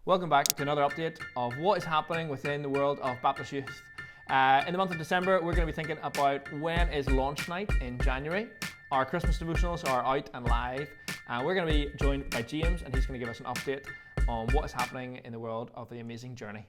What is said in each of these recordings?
Welcome back to another update of what is happening within the world of Baptist Youth. In the month of December, we're going to be thinking about when is launch night in January. Our Christmas devotionals are out and live, and we're going to be joined by James, and he's going to give us an update on what is happening in the world of the Amazing Journey.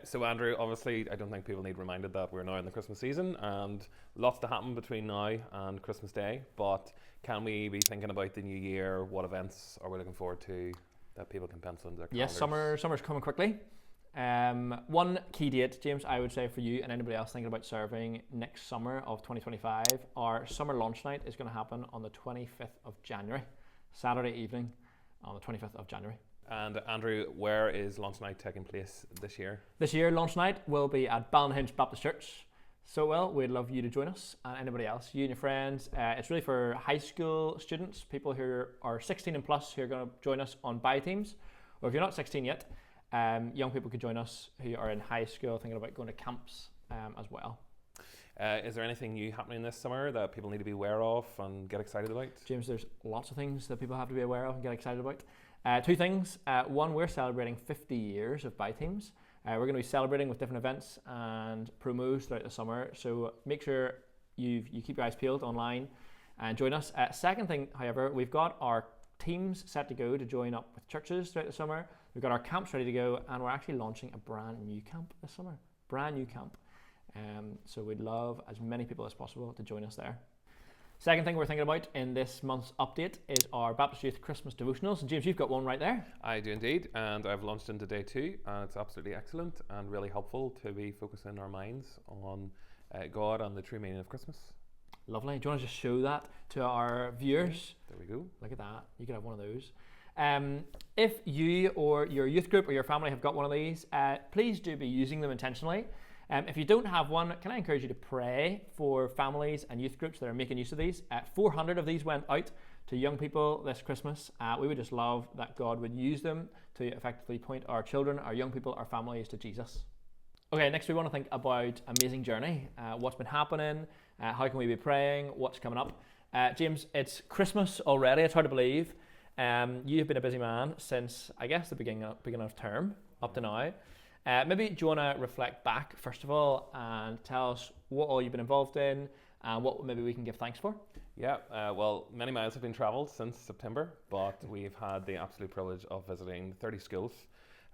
So Andrew, obviously I don't think people need reminded that we're now in the Christmas season and lots to happen between now and Christmas Day, but can we be thinking about the new year? What events are we looking forward to that people can pencil in their calendars? Yes, summer's coming quickly. One key date, James, I would say for you and anybody else thinking about serving next summer of 2025, our summer launch night is going to happen on the 25th of January, Saturday evening on the 25th of January. And Andrew, where is launch night taking place this year? This year, launch night will be at Ballinhinch Baptist Church. So, well, we'd love you to join us and anybody else, you and your friends. It's really for high school students, people who are 16 and plus who are going to join us on buy teams. Or if you're not 16 yet, young people could join us who are in high school thinking about going to camps as well. Is there anything new happening this summer that people need to be aware of and get excited about? James, there's lots of things that people have to be aware of and get excited about. Two things. One, we're celebrating 50 years of buy teams. We're going to be celebrating with different events and promos throughout the summer. So make sure you keep your eyes peeled online and join us. Second thing, however, we've got our teams set to go to join up with churches throughout the summer. We've got our camps ready to go, and we're actually launching a brand new camp this summer. Brand new camp. So we'd love as many people as possible to join us there. Second thing we're thinking about in this month's update is our Baptist Youth Christmas devotionals. And James, you've got one right there. I do indeed, and I've launched into day 2, and it's absolutely excellent and really helpful to be focusing our minds on God and the true meaning of Christmas. Lovely. Do you want to just show that to our viewers? There we go. Look at that. You could have one of those. If you or your youth group or your family have got one of these, please do be using them intentionally. If you don't have one, can I encourage you to pray for families and youth groups that are making use of these? 400 of these went out to young people this Christmas. We would just love that God would use them to effectively point our children, our young people, our families to Jesus. Okay, next we want to think about Amazing Journey. What's been happening? How can we be praying? What's coming up? James, it's Christmas already. It's hard to believe. You've been a busy man since, I guess, the beginning of term up to now. Maybe do you want to reflect back, first of all, and tell us what all you've been involved in and what maybe we can give thanks for? Yeah, well, many miles have been travelled since September, but we've had the absolute privilege of visiting 30 schools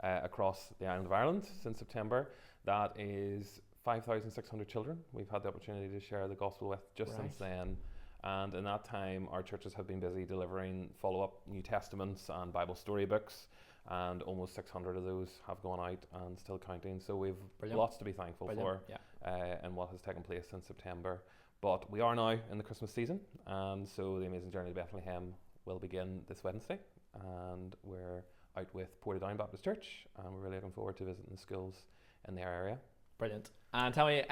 across the island of Ireland since September. That is 5,600 children we've had the opportunity to share the gospel with since then. And in that time, our churches have been busy delivering follow-up New Testaments and Bible storybooks, and almost 600 of those have gone out and still counting. So we've lots to be thankful for in what has taken place since September. But we are now in the Christmas season, and so the Amazing Journey to Bethlehem will begin this Wednesday, and we're out with Portadown Baptist Church, and we're really looking forward to visiting the schools in their area. Brilliant. And tell me,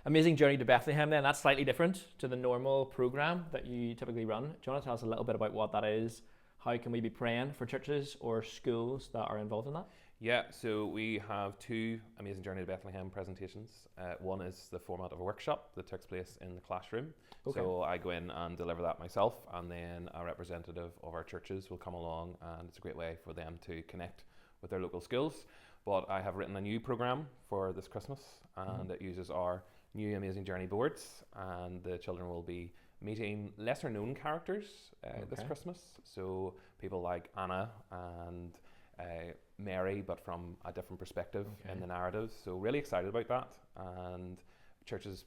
Amazing Journey to Bethlehem then, that's slightly different to the normal programme that you typically run. Do you want to tell us a little bit about what that is? How can we be praying for churches or schools that are involved in that? Yeah, so we have 2 Amazing Journey to Bethlehem presentations. One is the format of a workshop that takes place in the classroom. Okay. So I go in and deliver that myself, and then a representative of our churches will come along, and it's a great way for them to connect with their local schools. But I have written a new programme for this Christmas, and it uses our new Amazing Journey boards, and the children will be meeting lesser known characters this Christmas. So people like Anna and Mary, but from a different perspective in the narratives. So really excited about that. And churches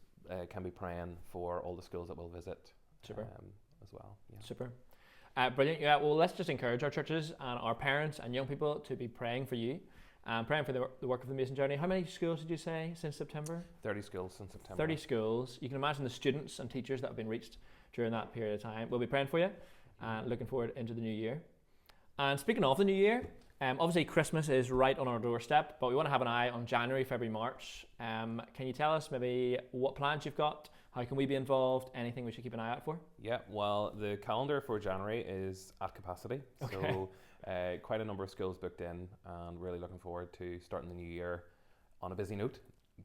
can be praying for all the schools that we'll visit as well. Yeah. Super. Brilliant. Yeah, well, let's just encourage our churches and our parents and young people to be praying for you. Praying for the work of the Amazing Journey. How many schools did you say since September? 30 schools since September. 30 schools. You can imagine the students and teachers that have been reached during that period of time. We'll be praying for you and looking forward into the new year. And speaking of the new year, obviously Christmas is right on our doorstep, but we want to have an eye on January, February, March. Can you tell us maybe what plans you've got? How can we be involved? Anything we should keep an eye out for? Yeah, well, the calendar for January is at capacity. Okay. So quite a number of schools booked in, and really looking forward to starting the new year on a busy note.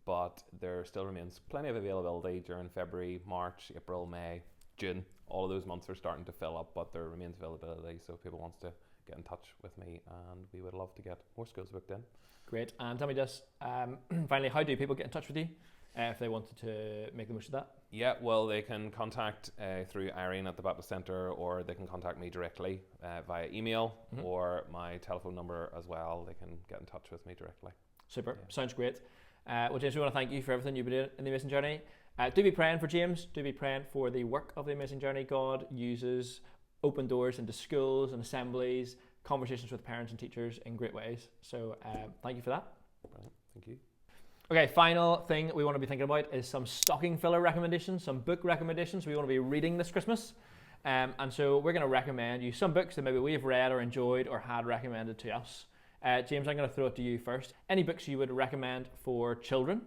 But there still remains plenty of availability during February, March, April, May, June, all of those months are starting to fill up, but there remains availability. So if people wants to get in touch with me, and we would love to get more schools booked in. Great. And tell me just, finally, how do people get in touch with you if they wanted to make the most of that? Yeah, well, they can contact through Irene at the Baptist Centre, or they can contact me directly via email, or my telephone number as well. They can get in touch with me directly. Super. Yeah. Sounds great. Well, James, we want to thank you for everything you've been doing in the Amazing Journey. Do be praying for James. Do be praying for the work of the Amazing Journey. God uses open doors into schools and assemblies, conversations with parents and teachers in great ways. So thank you for that. Brilliant. Thank you. Okay, final thing we want to be thinking about is some stocking filler recommendations, some book recommendations we want to be reading this Christmas. And so we're going to recommend you some books that maybe we've read or enjoyed or had recommended to us. James, I'm going to throw it to you first. Any books you would recommend for children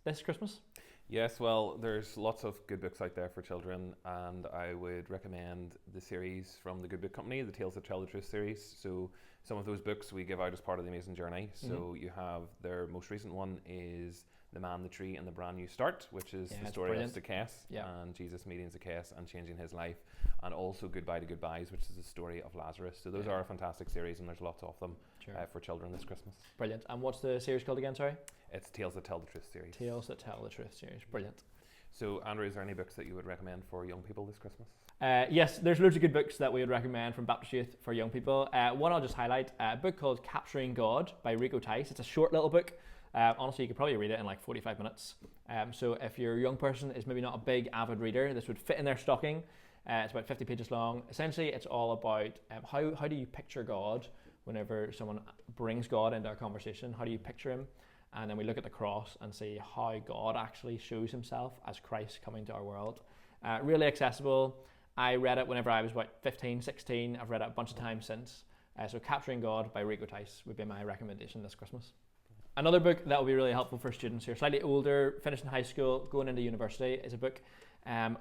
this Christmas? Yes, well, there's lots of good books out there for children, and I would recommend the series from the Good Book Company, the Tales That Tell the Truth series. So some of those books we give out as part of the Amazing Journey. So you have their most recent one is The Man, the Tree, and the Brand New Start, which is the story of Zacchaeus and Jesus meeting Zacchaeus and changing his life, and also Goodbye to Goodbyes, which is the story of Lazarus. So those are a fantastic series, and there's lots of them for children this Christmas. Brilliant. And what's the series called again, sorry? It's Tales That Tell the Truth series. Tales That Tell the Truth series. Brilliant. So, Andrew, is there any books that you would recommend for young people this Christmas? Yes, there's loads of good books that we would recommend from Baptist Youth for young people. One I'll just highlight, a book called Capturing God by Rico Tice. It's a short little book. Honestly, you could probably read it in like 45 minutes. So if your young person is maybe not a big avid reader, this would fit in their stocking. It's about 50 pages long. Essentially, it's all about how do you picture God whenever someone brings God into our conversation. How do you picture him? And then we look at the cross and see how God actually shows himself as Christ coming to our world. Really accessible. I read it whenever I was about 15, 16. I've read it a bunch of times since. So Capturing God by Rico Tice would be my recommendation this Christmas. Another book that will be really helpful for students who are slightly older, finishing high school, going into university, is a book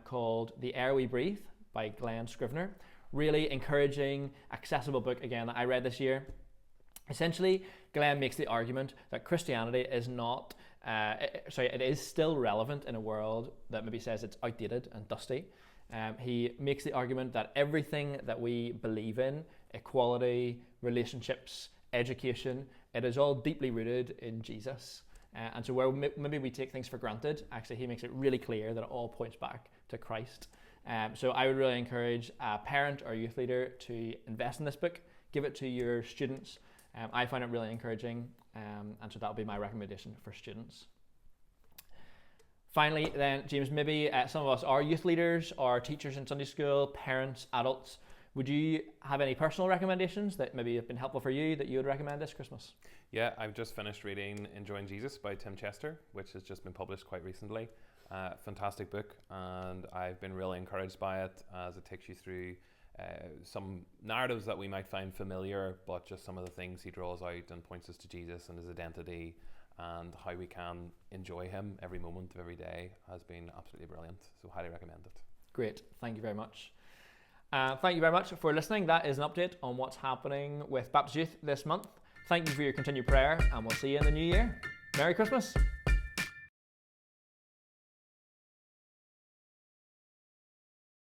called The Air We Breathe by Glen Scrivener. Really encouraging, accessible book, again, that I read this year. Essentially, Glenn makes the argument that Christianity is not, it is still relevant in a world that maybe says it's outdated and dusty. He makes the argument that everything that we believe in, equality, relationships, education, it is all deeply rooted in Jesus. And so where maybe we take things for granted, actually he makes it really clear that it all points back to Christ. So I would really encourage a parent or youth leader to invest in this book, give it to your students. I find it really encouraging, and so that would be my recommendation for students. Finally then, James, maybe some of us are youth leaders or teachers in Sunday school, parents, adults. Would you have any personal recommendations that maybe have been helpful for you that you would recommend this Christmas? Yeah, I've just finished reading Enjoying Jesus by Tim Chester, which has just been published quite recently. Fantastic book, and I've been really encouraged by it as it takes you through some narratives that we might find familiar, but just some of the things he draws out and points us to Jesus and his identity and how we can enjoy him every moment of every day has been absolutely brilliant. So highly recommend it. Great, thank you very much. Thank you very much for listening. That is an update on what's happening with Baptist Youth this month. Thank you for your continued prayer, and we'll see you in the new year. Merry Christmas.